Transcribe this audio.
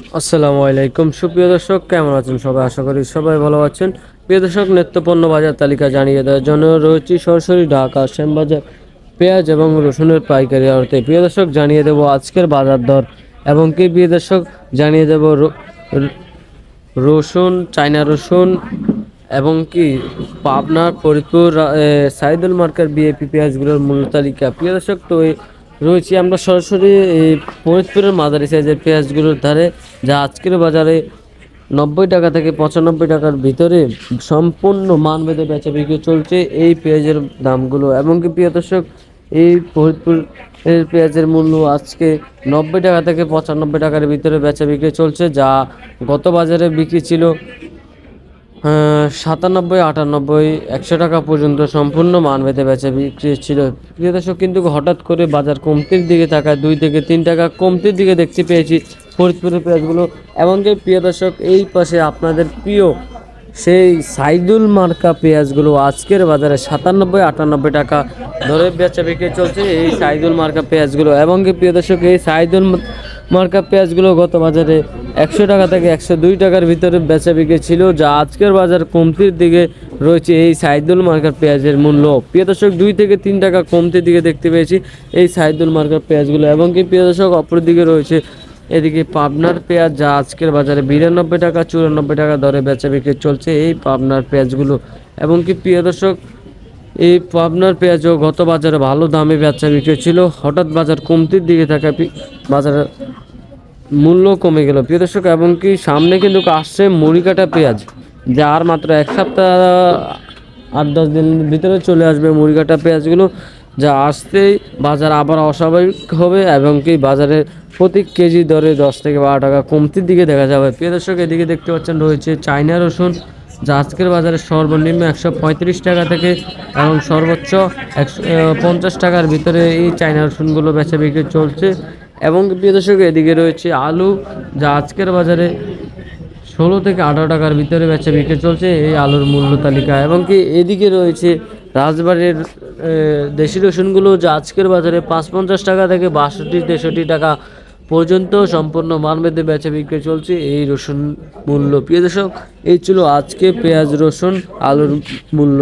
আসসালামু আলাইকুম সুপ্রিয় দর্শক, কেমন আছেন সবাই? আশা করি সবাই ভালো আছেন। প্রিয় দর্শক, নিত্যপণ্য বাজার তালিকা জানিয়ে দেওয়ার জন্য রয়েছে সরাসরি ঢাকা শ্যামবাজার পেঁয়াজ এবং রসুনের পাইকারি আড়তে। প্রিয় দর্শক, জানিয়ে দেব আজকের বাজার দর এবং কি প্রিয় দর্শক জানিয়ে দেব রসুন, চায়না রসুন এবং কি পাবনার ফরিদপুর সাইদুল মার্কের বিএপি পেঁয়াজগুলোর মূল্য তালিকা। প্রিয় দর্শক, তো রয়েছি আমরা সরাসরি এই ফরিদপুরের মাঝারি সাইজের পেঁয়াজগুলোর ধারে, যা আজকের বাজারে 90 টাকা থেকে 95 টাকার ভিতরে সম্পূর্ণ মানভেদে বেচা বিক্রি চলছে এই পেঁয়াজের দামগুলো। এবং কি প্রিয় দর্শক, এই ফরিদপুর এর পেঁয়াজের মূল্য আজকে 90 টাকা থেকে 95 টাকার ভিতরে বেচা বিক্রি চলছে, যা গত বাজারে বিক্রি ছিল 97, 98, 100 টাকা পর্যন্ত সম্পূর্ণ মানভেদে বেচা বিক্রি ছিল। প্রিয় দর্শক, কিন্তু হঠাৎ করে বাজার কমতির দিকে থাকায় 2 থেকে 3 টাকা কমতির দিকে দেখতে পেয়েছি ফরিদপুরের পেঁয়াজগুলো। এমনকি প্রিয় দর্শক, এই পাশে আপনাদের প্রিয় সেই সাইদুল মার্কা পেঁয়াজগুলো আজকের বাজারে 97, 98 টাকা ধরে বেচা বিক্রি চলছে এই সাইদুল মার্কা পেঁয়াজগুলো। এবং কি প্রিয় দর্শক, এই সাইদুল মার্কা পেঁয়াজগুলো গত বাজারে 100 টাকা থেকে 102 টাকার ভিতরে বেচা বিক্রি ছিল, যা আজকের বাজার কমতির দিকে রয়েছে এই সাইদুল মার্কার পেঁয়াজের মূল্য। প্রিয় দর্শক, 2 থেকে 3 টাকা কমতির দিকে দেখতে পেয়েছি এই সাইদুল মার্কার পেঁয়াজগুলো। এবং কি প্রিয় দর্শক, অপরদিকে রয়েছে এদিকে পাবনার পেঁয়াজ, যা আজকের বাজারে 92 টাকা, 94 টাকা দরে বেচা বিক্রি চলছে এই পাবনার পেঁয়াজগুলো। এবং কি প্রিয় দর্শক, এই পাবনার পেঁয়াজও গত বাজারে ভালো দামে বেচা বিক্রি ছিল, হঠাৎ বাজার কমতির দিকে থাকায় বাজারের মূল্য কমে গেল প্রিয় দর্শক। এবং কি সামনে কিন্তু আসছে মুড়িকাটা পেঁয়াজ, যা আর মাত্র 1 সপ্তাহ 8-10 দিনের ভিতরে চলে আসবে মুড়িকাটা পেঁয়াজগুলো, যা আসতেই বাজার আবার অস্বাভাবিক হবে এবং কি বাজারে প্রতি কেজি দরে 10 থেকে 12 টাকা কমতির দিকে দেখা যাবে। প্রিয় দর্শক, এদিকে দেখতে পাচ্ছেন রয়েছে চায়না রসুন, যা আজকের বাজারে সর্বনিম্ন 135 টাকা থেকে এবং সর্বোচ্চ 150 টাকার ভিতরে এই চায়না রসুনগুলো বেচা বিক্রি চলছে। এবং প্রিয় দর্শক, এদিকে রয়েছে আলু, যা আজকের বাজারে 16 থেকে 18 টাকার ভিতরে বেচা বিক্রি চলছে এই আলুর মূল্য তালিকা। এবং কি এদিকে রয়েছে রাজবাড়ির দেশি রসুনগুলো, যা আজকের বাজারে 550 টাকা থেকে 62-63 টাকা পর্যন্ত সম্পূর্ণ মানভেদে বেচা বিক্রি চলছে এই রসুন মূল্য। প্রিয় দর্শক, এই ছিল আজকে পেঁয়াজ, রসুন, আলুর মূল্য।